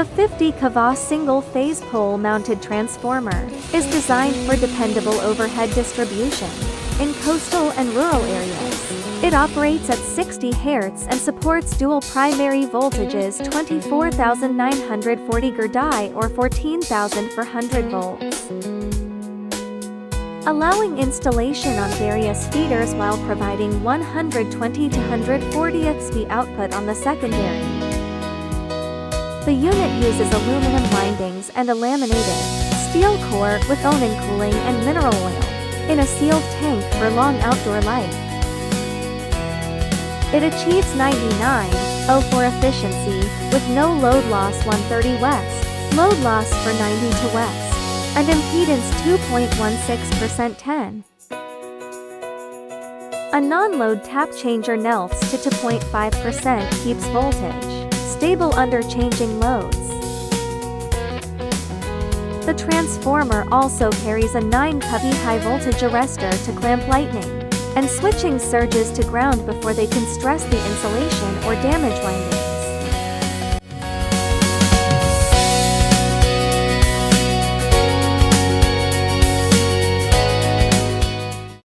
The 50 kVA single-phase pole-mounted transformer is designed for dependable overhead distribution in coastal and rural areas. It operates at 60 Hz and supports dual primary voltages 24,940 GRDY or 14,400 volts, allowing installation on various feeders while providing 120 to 140 kV output on the secondary. The unit uses aluminum windings and a laminated steel core with ONAN cooling and mineral oil in a sealed tank for long outdoor life. It achieves 99.04 efficiency with no load loss 130 watts, load loss for 92 watts, and impedance 2.16% 10. A non-load tap changer NLTC to 2.5% keeps voltage stable under changing loads. The transformer also carries a 9 kV high voltage arrestor to clamp lightning and switching surges to ground before they can stress the insulation or damage winding.